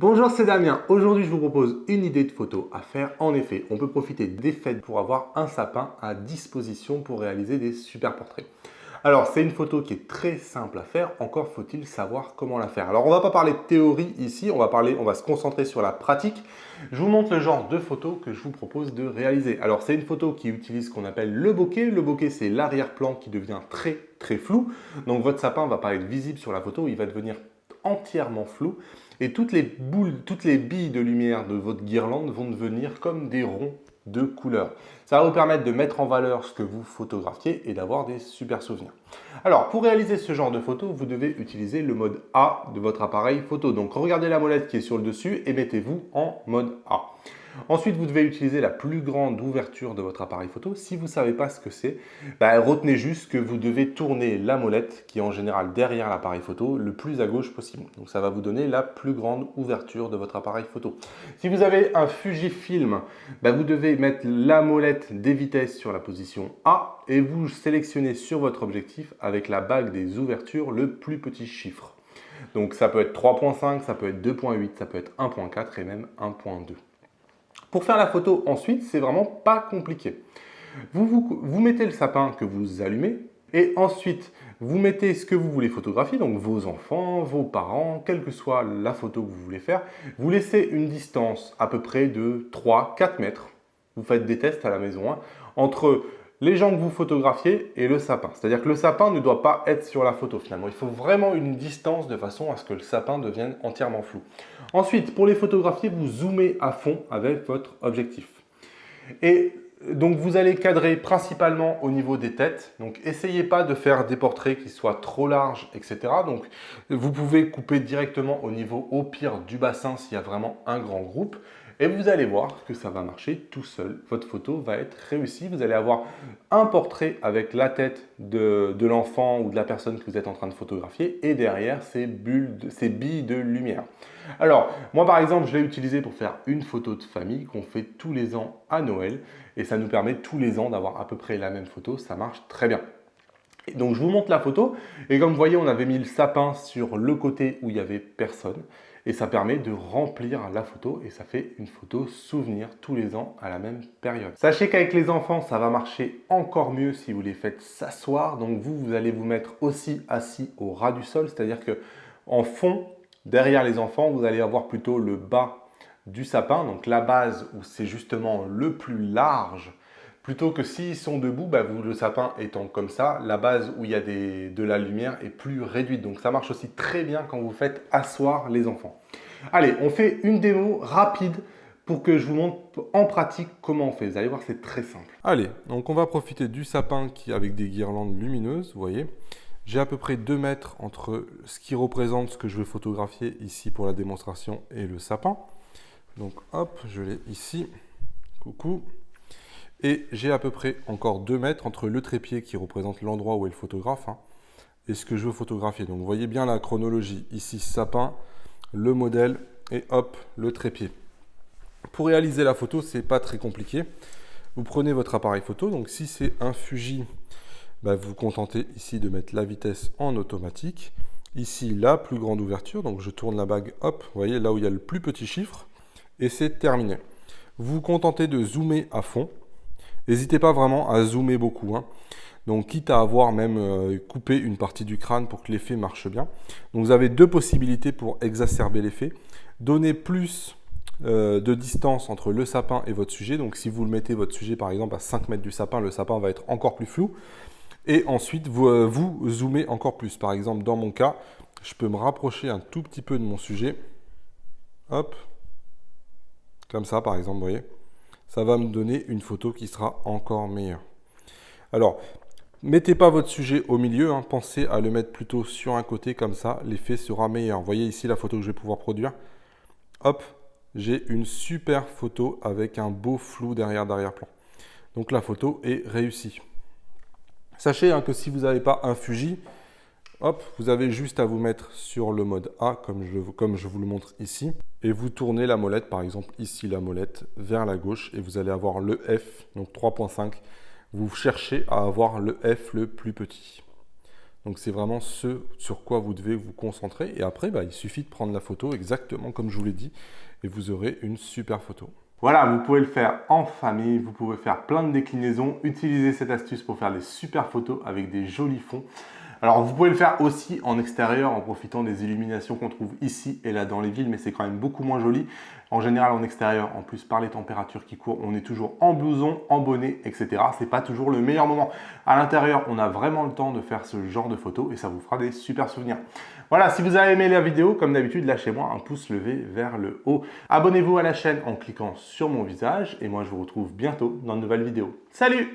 Bonjour, c'est Damien. Aujourd'hui, je vous propose une idée de photo à faire. En effet, on peut profiter des fêtes pour avoir un sapin à disposition pour réaliser des super portraits. Alors, c'est une photo qui est très simple à faire, encore faut-il savoir comment la faire. Alors, on ne va pas parler de théorie ici, on va se concentrer sur la pratique. Je vous montre le genre de photo que je vous propose de réaliser. Alors, c'est une photo qui utilise ce qu'on appelle le bokeh. Le bokeh, c'est l'arrière-plan qui devient très flou. Donc, votre sapin ne va pas être visible sur la photo, il va devenir entièrement flou. Et toutes les billes de lumière de votre guirlande vont devenir comme des ronds de couleur. Ça va vous permettre de mettre en valeur ce que vous photographiez et d'avoir des super souvenirs. Alors, pour réaliser ce genre de photo, vous devez utiliser le mode A de votre appareil photo. Donc, regardez la molette qui est sur le dessus et mettez-vous en mode A. Ensuite, vous devez utiliser la plus grande ouverture de votre appareil photo. Si vous ne savez pas ce que c'est, retenez juste que vous devez tourner la molette, qui est en général derrière l'appareil photo, le plus à gauche possible. Donc ça va vous donner la plus grande ouverture de votre appareil photo. Si vous avez un Fujifilm, vous devez mettre la molette des vitesses sur la position A et vous sélectionnez sur votre objectif avec la bague des ouvertures le plus petit chiffre. Donc ça peut être 3.5, ça peut être 2.8, ça peut être 1.4 et même 1.2. Pour faire la photo ensuite, c'est vraiment pas compliqué. Vous mettez le sapin que vous allumez et ensuite vous mettez ce que vous voulez photographier, donc vos enfants, vos parents, quelle que soit la photo que vous voulez faire. Vous laissez une distance à peu près de 3-4 mètres. Vous faites des tests à la maison entre les gens que vous photographiez et le sapin. C'est-à-dire que le sapin ne doit pas être sur la photo finalement. Il faut vraiment une distance de façon à ce que le sapin devienne entièrement flou. Ensuite, pour les photographier, vous zoomez à fond avec votre objectif. Et donc vous allez cadrer principalement au niveau des têtes. Donc essayez pas de faire des portraits qui soient trop larges, etc. Donc vous pouvez couper directement au niveau au pire du bassin s'il y a vraiment un grand groupe. Et vous allez voir que ça va marcher tout seul. Votre photo va être réussie. Vous allez avoir un portrait avec la tête de l'enfant ou de la personne que vous êtes en train de photographier et derrière ces billes de lumière. Alors, moi par exemple, je l'ai utilisé pour faire une photo de famille qu'on fait tous les ans à Noël. Et ça nous permet tous les ans d'avoir à peu près la même photo. Ça marche très bien. Et donc, je vous montre la photo. Et comme vous voyez, on avait mis le sapin sur le côté où il n'y avait personne. Et ça permet de remplir la photo et ça fait une photo souvenir tous les ans à la même période. Sachez qu'avec les enfants, ça va marcher encore mieux si vous les faites s'asseoir. Donc vous allez vous mettre aussi assis au ras du sol, c'est-à-dire que en fond, derrière les enfants, vous allez avoir plutôt le bas du sapin, donc la base où c'est justement le plus large. Plutôt que s'ils sont debout, le sapin étant comme ça, la base où il y a de la lumière est plus réduite. Donc ça marche aussi très bien quand vous faites asseoir les enfants. Allez, on fait une démo rapide pour que je vous montre en pratique comment on fait. Vous allez voir, c'est très simple. Allez, donc on va profiter du sapin avec des guirlandes lumineuses, vous voyez. J'ai à peu près 2 mètres entre ce qui représente ce que je veux photographier ici pour la démonstration et le sapin. Donc hop, je l'ai ici. Coucou. Et j'ai à peu près encore 2 mètres entre le trépied qui représente l'endroit où est le photographe et ce que je veux photographier. Donc vous voyez bien la chronologie. Ici, sapin, le modèle et hop, le trépied. Pour réaliser la photo, ce n'est pas très compliqué. Vous prenez votre appareil photo. Donc si c'est un Fuji, vous vous contentez ici de mettre la vitesse en automatique. Ici, la plus grande ouverture. Donc je tourne la bague, hop, vous voyez là où il y a le plus petit chiffre. Et c'est terminé. Vous vous contentez de zoomer à fond. N'hésitez pas vraiment à zoomer beaucoup. Donc, quitte à avoir même coupé une partie du crâne pour que l'effet marche bien. Donc, vous avez 2 possibilités pour exacerber l'effet. Donner plus de distance entre le sapin et votre sujet. Donc, si vous le mettez votre sujet par exemple à 5 mètres du sapin, le sapin va être encore plus flou. Et ensuite, vous zoomez encore plus. Par exemple, dans mon cas, je peux me rapprocher un tout petit peu de mon sujet. Hop. Comme ça, par exemple, vous voyez. Ça va me donner une photo qui sera encore meilleure. Alors, mettez pas votre sujet au milieu, pensez à le mettre plutôt sur un côté, comme ça, l'effet sera meilleur. Vous voyez ici la photo que je vais pouvoir produire. Hop, j'ai une super photo avec un beau flou d'arrière-plan. Donc la photo est réussie. Sachez que si vous n'avez pas un Fuji, hop, vous avez juste à vous mettre sur le mode A, comme je vous le montre ici. Et vous tournez la molette, par exemple ici la molette, vers la gauche. Et vous allez avoir le F, donc 3.5. Vous cherchez à avoir le F le plus petit. Donc c'est vraiment ce sur quoi vous devez vous concentrer. Et après, il suffit de prendre la photo exactement comme je vous l'ai dit et vous aurez une super photo. Voilà, vous pouvez le faire en famille, vous pouvez faire plein de déclinaisons, utiliser cette astuce pour faire des super photos avec des jolis fonds. Alors vous pouvez le faire aussi en extérieur en profitant des illuminations qu'on trouve ici et là dans les villes, mais c'est quand même beaucoup moins joli. En général en extérieur, en plus par les températures qui courent, on est toujours en blouson, en bonnet, etc. C'est pas toujours le meilleur moment. À l'intérieur, on a vraiment le temps de faire ce genre de photos et ça vous fera des super souvenirs. Voilà, si vous avez aimé la vidéo, comme d'habitude, lâchez-moi un pouce levé vers le haut. Abonnez-vous à la chaîne en cliquant sur mon visage et moi je vous retrouve bientôt dans une nouvelle vidéo. Salut!